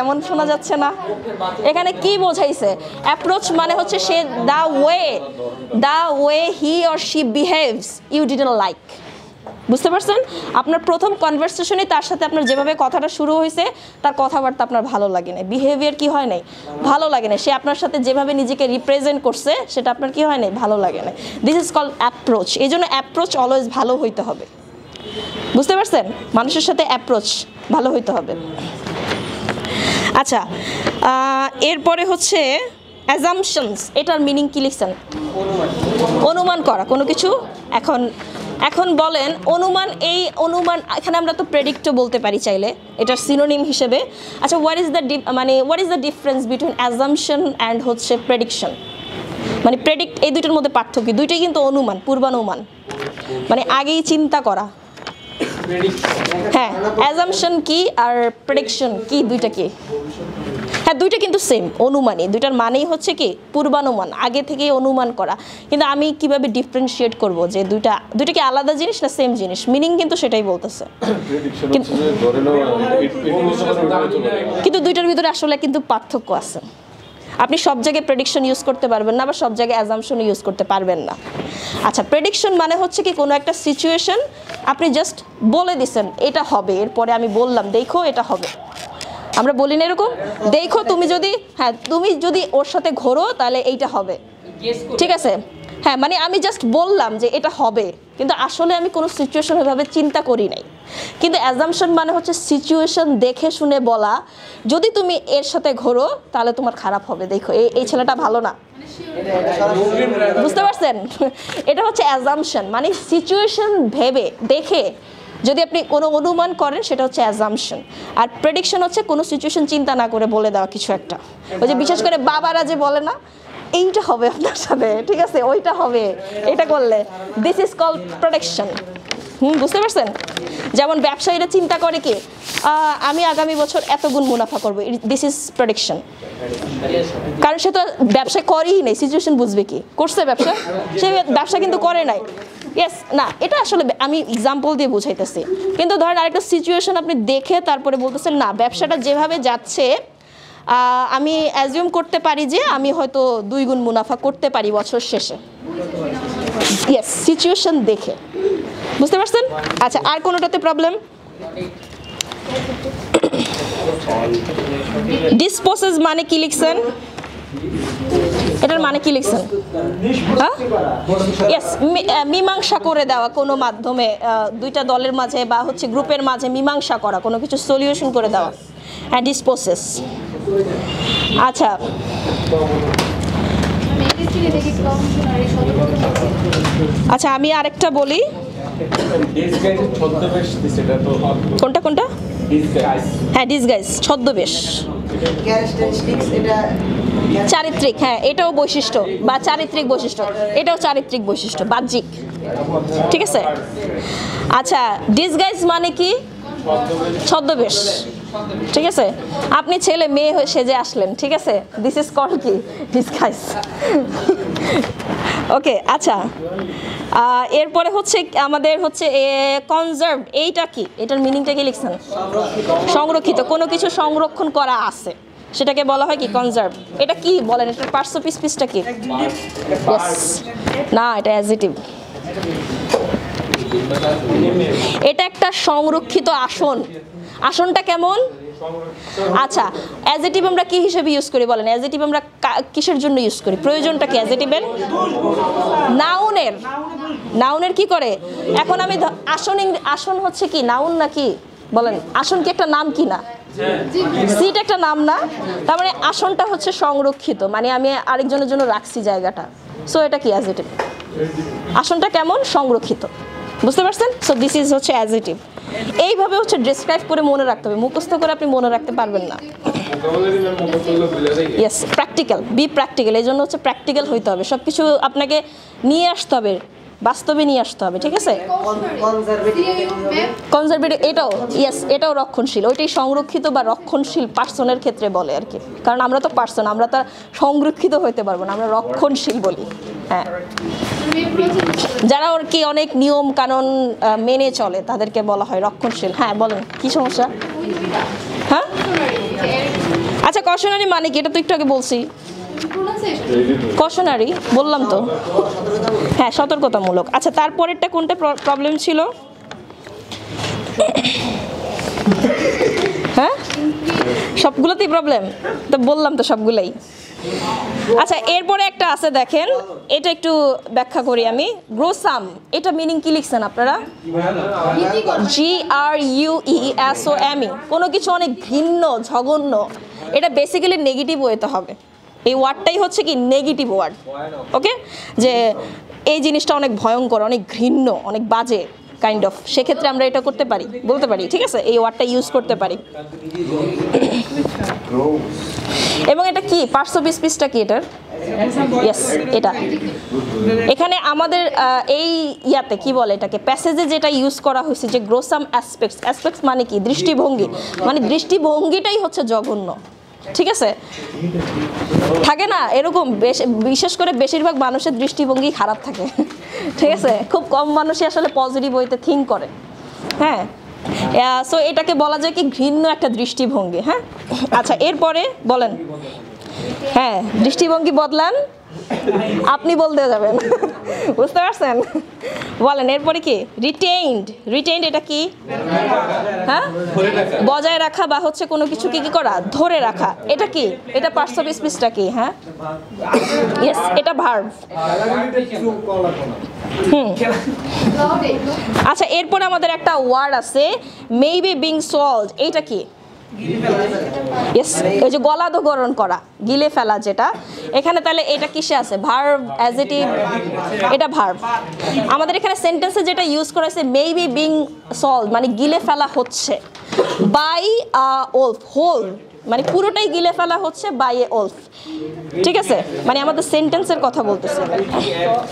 এমন শোনা যাচ্ছে না এখানে কি বোঝাইছে অ্যাপ্রোচ মানে হচ্ছে সে the way he or she behaves you didn't like বুঝতে পারছেন আপনার প্রথম কনভারসেশনে তার সাথে আপনার যেভাবে কথাটা শুরু হয়েছে তার কথাবার্তা আপনার ভালো লাগে না বিহেভিয়ার কি হয় নাই ভালো লাগে না সে আপনার সাথে যেভাবে নিজেকে রিপ্রেজেন্ট করছে সেটা আপনার কি হয় নাই ভালো লাগে না দিস ইজ কল্ড অ্যাপ্রোচ এই জন্য অ্যাপ্রোচ অলওয়েজ ভালো হইতে হবে বুঝতে পারছেন মানুষের সাথে অ্যাপ্রোচ ভালো হইতে হবে আচ্ছা এরপরে হচ্ছে অ্যাজাম্পশনস এটার মিনিং কি লিখছেন অনুমান করা কোনো কিছু এখন বলেন অনুমান এই অনুমান এখানে আমরা তো প্রেডিক্টও বলতে পারি চাইলে এটার সিনোনিম হিসেবে আচ্ছা what is the difference between assumption and হচ্ছে প্রেডিকশন মানে প্রেডিক্ট এই দুইটার মধ্যে পার্থক্য দুইটাই কিন্তু অনুমান পূর্বানুমান মানে আগেই চিন্তা করা হ্যাঁ অ্যাজাম্পশন কি আর প্রেডিকশন কি দুইটা কি হ্যাঁ দুইটা কিন্তু সেম অনুমানই দুইটার মানেই হচ্ছে কি পূর্বানুমান আগে থেকেই অনুমান করা কিন্তু আমি কিভাবে ডিফারেন্সিয়েট করব যে দুইটা কি আলাদা জিনিস না সেম জিনিস মিনিং কিন্তু সেটাই বলতেছে কিন্তু দুইটার ভিতরে আসলে কিন্তু পার্থক্য আছে আপনি সব জায়গায় প্রেডিকশন ইউজ করতে পারবেন না বা সব জায়গায় অ্যাজাম্পশন ইউজ করতে পারবেন না আচ্ছা প্রেডিকশন মানে হচ্ছে কি কোনো একটা সিচুয়েশন আপনি জাস্ট বলে দিছেন এটা হবে এরপরে আমি বললাম দেখো এটা হবে আমরা বলি না এরকম দেখো তুমি যদি ওর সাথে ঘোরো তাহলে এইটা হবে ঠিক আছে হ্যাঁ মানে আমি জাস্ট বললাম যে এটা হবে কিন্তু আসলে আমি কোনো সিচুয়েশন এভাবে চিন্তা করি নাই কিন্তু অ্যাজাম্পশন মানে হচ্ছে সিচুয়েশন দেখে শুনে বলা যদি তুমি এর সাথে ঘোরো তাহলে তোমার খারাপ হবে দেখো এই ছেলেটা ভালো না বুঝতে পারছেন এটা হচ্ছে অ্যাজাম্পশন মানে সিচুয়েশন ভেবে দেখে যদি আপনি কোনো অনুমান করেন সেটা হচ্ছে অ্যাজাম্পশন আর প্রেডিকশন হচ্ছে কোনো সিচুয়েশন চিন্তা না করে বলে দেওয়া কিছু একটা ওই যে বিশেষ করে বাবারা যে বলে না এইটা হবে আপনার সাথে ঠিক আছে ওইটা হবে এটা করলে দিস ইজ কল্ড প্রেডিকশন বুঝতে পারছেন যেমন ব্যবসায়ীরা চিন্তা করে কি আমি আগামী বছর এত গুণ মুনাফা করবো দিস ইজ প্রেডিকশন কারণ সে তো ব্যবসা করেই নেই সিচুয়েশন বুঝবে কি করছে সে ব্যবসা কিন্তু করে নাই ইয়েস না এটা আসলে আমি এক্সাম্পল দিয়ে বুঝাইতেছি কিন্তু ধরেন আরেকটা সিচুয়েশন আপনি দেখে তারপরে বলতেছেন না ব্যবসাটা যেভাবে যাচ্ছে আমি অ্যাজিউম করতে পারি যে আমি হয়তো 2 গুণ মুনাফা করতে পারি বছর শেষে ইয়েস সিচুয়েশন দেখে বুঝতে পারছেন আচ্ছা আর কোনোটাতে প্রবলেম ডিসপোসেস মানে কি লিখছেন এটার মানে কি লিখছেন হ্যাঁ ইয়েস মীমাংসা করে দেওয়া কোনো মাধ্যমে দুইটা দলের মাঝে বা হচ্ছে গ্রুপের মাঝে মীমাংসা করা কোনো কিছু সলিউশন করে দেওয়া হ্যাঁ ডিসপোসেস আচ্ছা আচ্ছা আমি আরেকটা বলি কোনটা হ্যাঁ ডিসগাইজ ছদ্মবেশ চারিত্রিক হ্যাঁ এটাও বৈশিষ্ট্য বা চারিত্রিক বৈশিষ্ট্য এটাও চারিত্রিক বৈশিষ্ট্য বাহ্যিক ঠিক আছে আচ্ছা ডিসগাইজ মানে কি ছদ্মবেশ ঠিক আছে আপনি ছেলে মেয়ে হয়ে সেজে আসলেন ঠিক আছে দিস ইজ কল্ড কি ডিসগাইজ ওকে আচ্ছা এরপরে হচ্ছে আমাদের হচ্ছে কনজার্ভ এইটা কি এটার মিনিংটা কি লিখছেন সংরক্ষিত কোনো কিছু সংরক্ষণ করা আছে সেটাকে বলা হয় কি কনজার্ভ এটা কি বলেন এটার পার্সোপিসটা কি না এটা অ্যাডজেক্টিভ এটা একটা সংরক্ষিত আসনটা কেমন আচ্ছা অ্যাডজেক্টিভ আমরা কি হিসেবে ইউজ করি বলেন অ্যাডজেক্টিভ আমরা কিসের জন্য ইউজ করি প্রয়োজনটা কি অ্যাডজেক্টিভের নাউনের কি করে এখন আমি আসন হচ্ছে কি নাউন নাকি বলেন আসন কি একটা নাম কি না সিট একটা নাম না তার মানে আসনটা হচ্ছে সংরক্ষিত মানে আমি আরেকজনের জন্য রাখছি জায়গাটা সো এটা কি অ্যাডজেক্টিভ আসনটা কেমন সংরক্ষিত বুঝতে পারছেন সো দিস ইজ হচ্ছে অ্যাডজেক্টিভ এইভাবে হচ্ছে ডেসক্রাইব করে মনে রাখতে হবে মুখস্থ করে আপনি মনে রাখতে পারবেন না ইয়েস প্র্যাকটিক্যাল এই জন্য হচ্ছে প্র্যাকটিক্যাল হইতে হবে সব কিছু আপনাকে নিয়ে আসতে হবে বাস্তবে নিয়ে আসতে হবে ঠিক আছে কনজারভেটিভ এটাও রক্ষণশীল ওইটাই সংরক্ষিত বা রক্ষণশীল পার্সনের ক্ষেত্রে বলে আর কি কারণ আমরা তো পার্সন আমরা তো সংরক্ষিত হইতে পারবো না আমরা রক্ষণশীল বলি হ্যাঁ যারা ওর কি অনেক নিয়ম কানুন মেনে চলে তাদেরকে বলা হয় রক্ষণশীল হ্যাঁ বলেন কি সমস্যা হ্যাঁ কশনারি মানে কি? এটা তো একটু আগে বলছি। কশনারি বললাম তো, হ্যাঁ সতর্কতামূলক। আচ্ছা তারপরেরটা কোনটা প্রবলেম ছিল? হ্যাঁ সবগুলোতেই প্রবলেম, তো বললাম তো সবগুলাই। আচ্ছা এরপরে একটা আছে দেখেন, এটা একটু ব্যাখ্যা করি আমি। গ্রোসাম, এটা মিনিং কি লিখছেন আপনারা? GRUESOME, কোনো কিছু অনেক ঘৃণ্য জঘন্য, এটা বেসিক্যালি নেগেটিভ ওয়েতে হবে। এই ওয়ার্ডটাই হচ্ছে কি নেগেটিভ ওয়ার্ড, ওকে, যে এই জিনিসটা অনেক ভয়ঙ্কর, অনেক ঘৃণ্য, অনেক বাজে কাইন্ড অফ, সেক্ষেত্রে আমরা এটা করতে পারি, বলতে পারি, ঠিক আছে, এই ওয়ার্ডটা ইউজ করতে পারি। এবং এটা কি পার্টস অফ স্পিচটা কি এটার? ইয়েস, এটা এখানে আমাদের এই ইয়াতে কি বলে এটাকে, প্যাসেজে যেটা ইউজ করা হয়েছে যে গ্রোসাম অ্যাসপেক্টস, অ্যাসপেক্টস মানে কি দৃষ্টিভঙ্গি, মানে দৃষ্টিভঙ্গিটাই হচ্ছে জঘন্য, ঠিক আছে। থাকে না এরকম, বিশেষ করে বেশিরভাগ মানুষের দৃষ্টিভঙ্গি খারাপ থাকে, ঠিক আছে, খুব কম মানুষই আসলে পজিটিভ ওয়েতে থিঙ্ক করে। হ্যাঁ, সো এটাকে বলা যায় কি ঘৃণ্য একটা দৃষ্টিভঙ্গি। হ্যাঁ, আচ্ছা এরপরে বলেন। হ্যাঁ, দৃষ্টিভঙ্গি বদলান, আপনি বলতে যাবেন, বুঝতে পারছেন? বলেন এরপরে কি? রিটেইনড, রিটেইনড এটা কি? হ্যাঁ, বজায় রাখা বা হচ্ছে কোনো কিছুকে কি করা, ধরে রাখা, এটা কি? এটা পার্টস অফ স্পিচটা কি? হ্যাঁ, ইয়েস, এটা ভার্ব। আচ্ছা এরপর আমাদের একটা ওয়ার্ড আছে মেবি বিং সলভড, এইটা কি? ইয়েস, ওই যে গলাধঃকরণ করা, গিলে ফেলা যেটা, এখানে তাহলে এটা কিসে আছে? ভার্ব, অ্যাডজেক্টিভ, এটা ভার্ব। আমাদের এখানে সেন্টেন্সে যেটা ইউজ করা হয়েছে মেবি বিং সলভড মানে গিলে ফেলা হচ্ছে, বাই আ ওলফ, হোল মানে পুরোটাই গিলে ফেলা হচ্ছে বাই এ ওলফ, ঠিক আছে, মানে আমাদের সেন্টেন্সের কথা বলতেছে।